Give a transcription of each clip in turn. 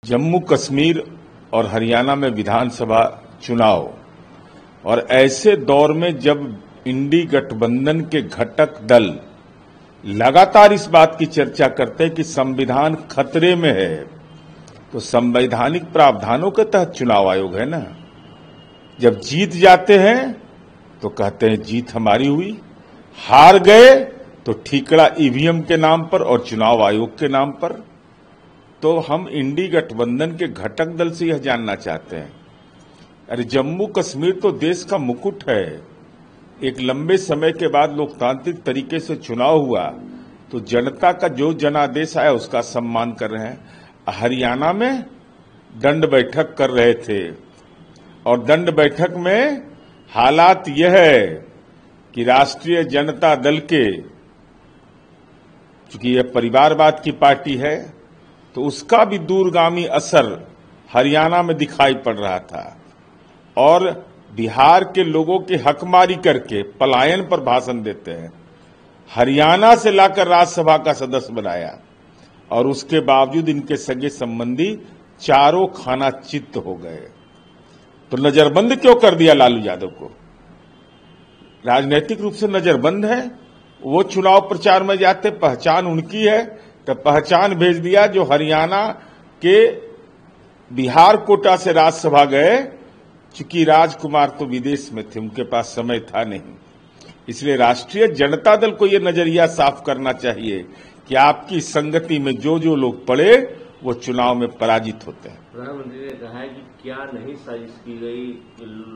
जम्मू कश्मीर और हरियाणा में विधानसभा चुनाव और ऐसे दौर में जब इंडी गठबंधन के घटक दल लगातार इस बात की चर्चा करते हैं कि संविधान खतरे में है, तो संवैधानिक प्रावधानों के तहत चुनाव आयोग है ना। जब जीत जाते हैं तो कहते हैं जीत हमारी हुई, हार गए तो ठीकरा ईवीएम के नाम पर और चुनाव आयोग के नाम पर। तो हम इंडी गठबंधन के घटक दल से यह जानना चाहते हैं, अरे जम्मू कश्मीर तो देश का मुकुट है, एक लंबे समय के बाद लोकतांत्रिक तरीके से चुनाव हुआ तो जनता का जो जनादेश आया उसका सम्मान कर रहे हैं। हरियाणा में दंड बैठक कर रहे थे और दंड बैठक में हालात यह है कि राष्ट्रीय जनता दल के, चूंकि यह परिवारवाद की पार्टी है, तो उसका भी दूरगामी असर हरियाणा में दिखाई पड़ रहा था और बिहार के लोगों की हकमारी करके पलायन पर भाषण देते हैं। हरियाणा से लाकर राज्यसभा का सदस्य बनाया और उसके बावजूद इनके सगे संबंधी चारों खाना चित्त हो गए। तो नजरबंद क्यों कर दिया लालू यादव को? राजनीतिक रूप से नजरबंद है। वो चुनाव प्रचार में जाते, पहचान उनकी है, तो पहचान भेज दिया। जो हरियाणा के बिहार कोटा से राज्यसभा गए, चूंकि राजकुमार तो विदेश में थे, उनके पास समय था नहीं, इसलिए राष्ट्रीय जनता दल को यह नजरिया साफ करना चाहिए कि आपकी संगति में जो जो लोग पड़े वो चुनाव में पराजित होते हैं। प्रधानमंत्री ने कहा है कि क्या नहीं साजिश की गई,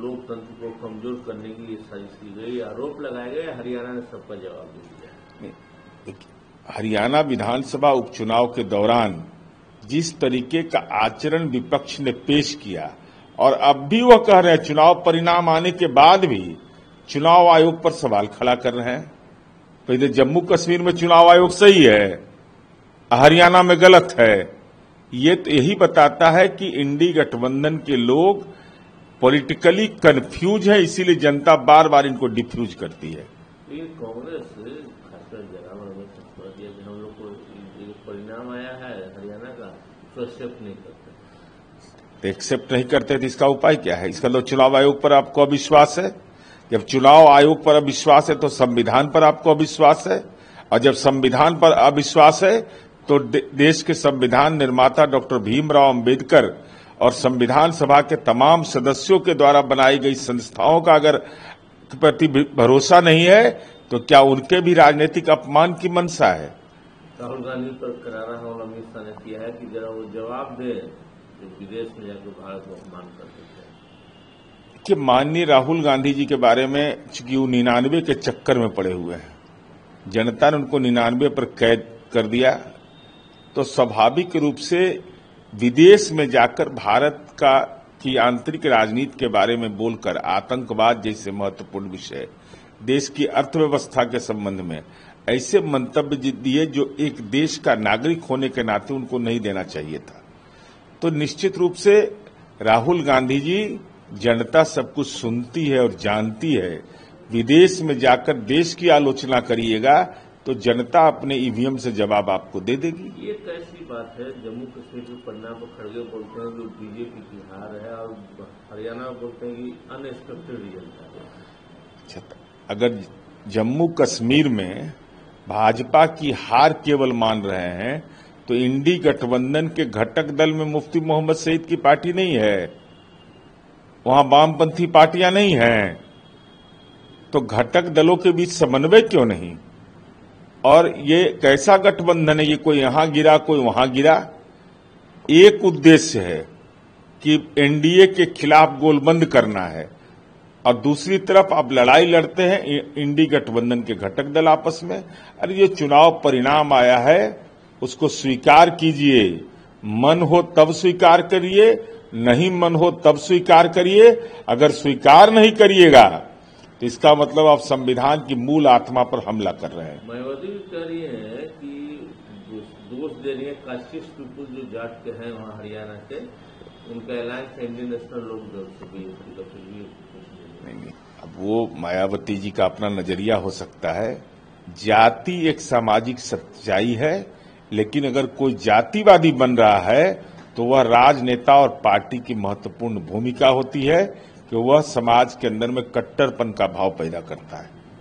लोकतंत्र को कमजोर करने की लिए साजिश की गई, आरोप लगाए गए, हरियाणा ने सबका जवाब दे दिया। हरियाणा विधानसभा उपचुनाव के दौरान जिस तरीके का आचरण विपक्ष ने पेश किया और अब भी वह कह रहे हैं, चुनाव परिणाम आने के बाद भी चुनाव आयोग पर सवाल खड़ा कर रहे हैं। तो इधर जम्मू कश्मीर में चुनाव आयोग सही है, हरियाणा में गलत है। ये तो यही बताता है कि इंडी गठबंधन के लोग पॉलिटिकली कंफ्यूज है, इसीलिए जनता बार बार इनको डिफ्यूज करती है। ये कांग्रेस खासकर जयराम रमेश ने कह दिया कि हम लोग को परिणाम आया है हरियाणा का, तो एक्सेप्ट नहीं करते। एक्सेप्ट नहीं करते तो इसका उपाय क्या है? इसका तो चुनाव आयोग पर आपको अविश्वास है। जब चुनाव आयोग पर अविश्वास है तो संविधान पर आपको अविश्वास है, और जब संविधान पर अविश्वास है तो देश के संविधान निर्माता डॉक्टर भीमराव अंबेडकर और संविधान सभा के तमाम सदस्यों के द्वारा बनाई गई संस्थाओं का अगर प्रति भरोसा नहीं है तो क्या उनके भी राजनीतिक अपमान की मंशा है? राहुल गांधी पर करारा हमला अमित शाह ने किया है कि जरा वो जवाब दे, विदेश में जाकर भारत को अपमान कर सकते हैं। कि माननीय राहुल गांधी जी के बारे में, चूंकि वो 99 के चक्कर में पड़े हुए हैं, जनता ने उनको 99 पर कैद कर दिया, तो स्वाभाविक रूप से विदेश में जाकर भारत की आंतरिक राजनीति के बारे में बोलकर आतंकवाद जैसे महत्वपूर्ण विषय, देश की अर्थव्यवस्था के संबंध में ऐसे मंतव्य दिए जो एक देश का नागरिक होने के नाते उनको नहीं देना चाहिए था। तो निश्चित रूप से राहुल गांधी जी, जनता सब कुछ सुनती है और जानती है। विदेश में जाकर देश की आलोचना करिएगा तो जनता अपने ईवीएम से जवाब आपको दे देगी। ये कैसी बात है? जम्मू कश्मीर के परिणाम पर खड़गे बोलते हैं कि बीजेपी की हार है और हरियाणा बोलते हैं कि अनएक्सपेक्टेड रिजल्ट है। अगर जम्मू कश्मीर में भाजपा की हार केवल मान रहे हैं तो इंडी गठबंधन के घटक दल में मुफ्ती मोहम्मद सईद की पार्टी नहीं है, वहां वामपंथी पार्टियां नहीं हैं, तो घटक दलों के बीच समन्वय क्यों नहीं? और ये कैसा गठबंधन है? ये कोई यहां गिरा कोई वहां गिरा। एक उद्देश्य है कि एनडीए के खिलाफ गोलबंद करना है और दूसरी तरफ आप लड़ाई लड़ते हैं इंडी गठबंधन के घटक दल आपस में। अरे ये चुनाव परिणाम आया है, उसको स्वीकार कीजिए, मन हो तब स्वीकार करिए, नहीं मन हो तब स्वीकार करिए। अगर स्वीकार नहीं करिएगा तो इसका मतलब आप संविधान की मूल आत्मा पर हमला कर रहे हैं। मायावती भी कह रही है कि दोष दे रही है कास्टिस्ट पीपुल जो जाट के हैं वहाँ हरियाणा के, उनका अलायंस इंडियन नेशनल लोक दल से भी नहीं। अब वो मायावती जी का अपना नजरिया हो सकता है। जाति एक सामाजिक सच्चाई है, लेकिन अगर कोई जातिवादी बन रहा है तो तो वह राजनेता और पार्टी की महत्वपूर्ण भूमिका होती है कि वह समाज के अंदर में कट्टरपन का भाव पैदा करता है।